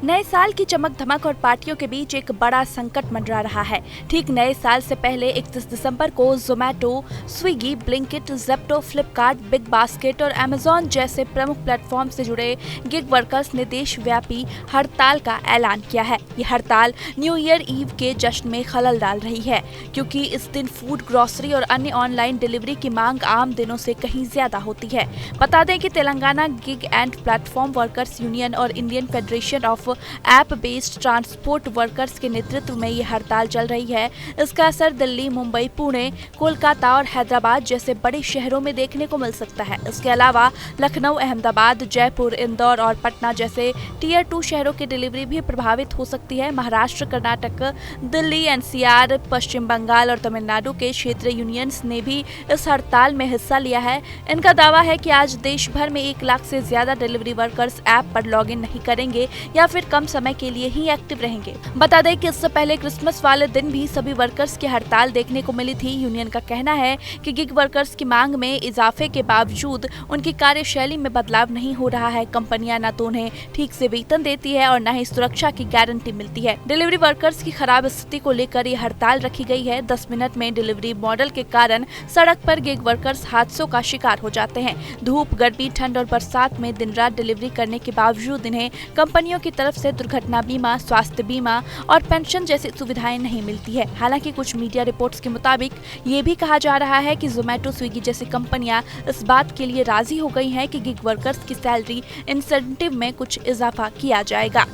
नए साल की चमक धमक और पार्टियों के बीच एक बड़ा संकट मंडरा रहा है। ठीक नए साल से पहले 31 दिसंबर को Zomato, Swiggy, Blinkit, Zepto, Flipkart, big basket और अमेजॉन जैसे प्रमुख प्लेटफॉर्म से जुड़े गिग वर्कर्स ने देशव्यापी हड़ताल का ऐलान किया है। ये हड़ताल न्यू ईयर ईव के जश्न में खलल डाल रही है, क्योंकि इस दिन फूड, ग्रोसरी और अन्य ऑनलाइन डिलीवरी की मांग आम दिनों से कहीं ज्यादा होती है। बता दें कि Telangana gig and platform workers union और Indian federation of app based transport workers के नेतृत्व में ये हड़ताल चल रही है। इसका असर दिल्ली, मुंबई, पुणे, कोलकाता और हैदराबाद जैसे बड़े शहरों में देखने को मिल सकता है। इसके अलावा लखनऊ, अहमदाबाद, जयपुर, इंदौर और पटना जैसे टियर 2 शहरों की डिलीवरी भी प्रभावित हो सकती है। महाराष्ट्र, कर्नाटक, दिल्ली, एनसीआर, पश्चिम बंगाल और तमिलनाडु के क्षेत्रीय यूनियंस ने भी इस हड़ताल में हिस्सा लिया है। इनका दावा है कि आज देश भर में 1 लाख से ज्यादा डिलीवरी वर्कर्स ऐप पर लॉग इन नहीं करेंगे या फिर कम समय के लिए ही एक्टिव रहेंगे। बता दें कि इससे पहले क्रिसमस वाले दिन भी सभी वर्कर्स की हड़ताल देखने को मिली थी। यूनियन का कहना है कि गिग वर्कर्स की मांग में इजाफे के बावजूद उनकी कार्यशैली में बदलाव नहीं हो रहा है। कंपनियां न तो उन्हें ठीक से वेतन देती है और न ही सुरक्षा की गारंटी मिलती है। डिलीवरी वर्कर्स की खराब स्थिति को लेकर ये हड़ताल रखी गई है। 10 मिनट में डिलीवरी मॉडल के कारण सड़क पर गिग वर्कर्स हादसों का शिकार हो जाते हैं। धूप, गर्मी, ठंड और बरसात में दिन रात डिलीवरी करने के बावजूद इन्हें कंपनियों की तरफ से दुर्घटना बीमा, स्वास्थ्य बीमा और पेंशन जैसी सुविधाएं नहीं मिलती है। हालांकि कुछ मीडिया रिपोर्ट्स के मुताबिक ये भी कहा जा रहा है कि जोमैटो, स्विगी जैसी कंपनियां इस बात के लिए राजी हो गई हैं कि गिग वर्कर्स की सैलरी इंसेंटिव में कुछ इजाफा किया जाएगा।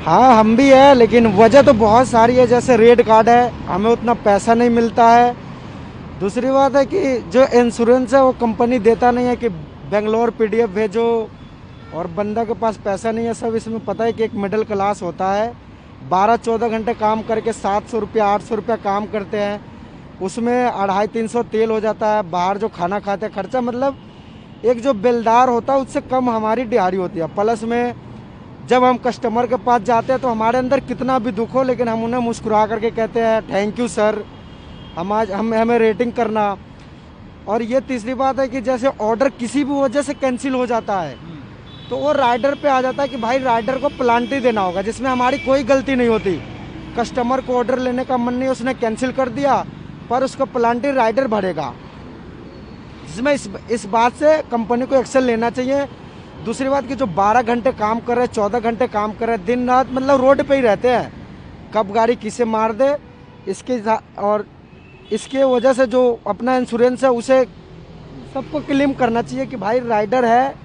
हाँ, हम भी है, लेकिन वजह तो बहुत सारी है। जैसे रेड कार्ड है, हमें उतना पैसा नहीं मिलता है। दूसरी बात है कि जो इंश्योरेंस है वो कंपनी देता नहीं है कि बेंगलोर पीडीएफ भेजो, और बंदा के पास पैसा नहीं है। सब इसमें पता है कि एक मिडिल क्लास होता है, 12-14 घंटे काम करके 700 रुपया 800 रुपया काम करते हैं, उसमें 250-300 तेल हो जाता है। बाहर जो खाना खाते हैं खर्चा, मतलब एक जो बिलदार होता है उससे कम हमारी दिहाड़ी होती है। प्लस में जब हम कस्टमर के पास जाते हैं तो हमारे अंदर कितना भी दुख हो, लेकिन हम उन्हें मुस्कुरा करके कहते हैं थैंक यू सर, हमें रेटिंग करना। और ये तीसरी बात है कि जैसे ऑर्डर किसी भी वजह से कैंसिल हो जाता है तो वो राइडर पे आ जाता है कि भाई राइडर को प्लांटी देना होगा, जिसमें हमारी कोई गलती नहीं होती। कस्टमर को ऑर्डर लेने का मन नहीं, उसने कैंसिल कर दिया, पर उसको प्लांटी राइडर भरेगा, जिसमें इस बात से कंपनी को एक्शन लेना चाहिए। दूसरी बात कि जो 12 घंटे काम कर रहे हैं, 14 घंटे काम कर रहे हैं, दिन रात मतलब रोड पे ही रहते हैं, कब गाड़ी किसे मार दे और इसके वजह से जो अपना इंश्योरेंस है उसे सबको क्लेम करना चाहिए कि भाई राइडर है,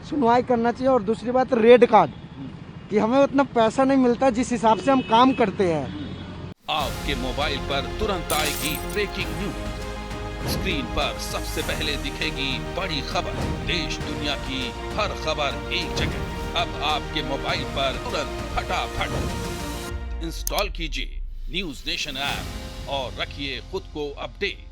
सुनवाई करना चाहिए। और दूसरी बात रेड कार्ड, कि हमें उतना पैसा नहीं मिलता जिस हिसाब से हम काम करते हैं। आपके मोबाइल पर तुरंत आएगी ब्रेकिंग न्यूज, स्क्रीन पर सबसे पहले दिखेगी बड़ी खबर, देश दुनिया की हर खबर एक जगह। अब आपके मोबाइल पर तुरंत फटाफट इंस्टॉल कीजिए न्यूज नेशन ऐप और रखिए खुद को अपडेट।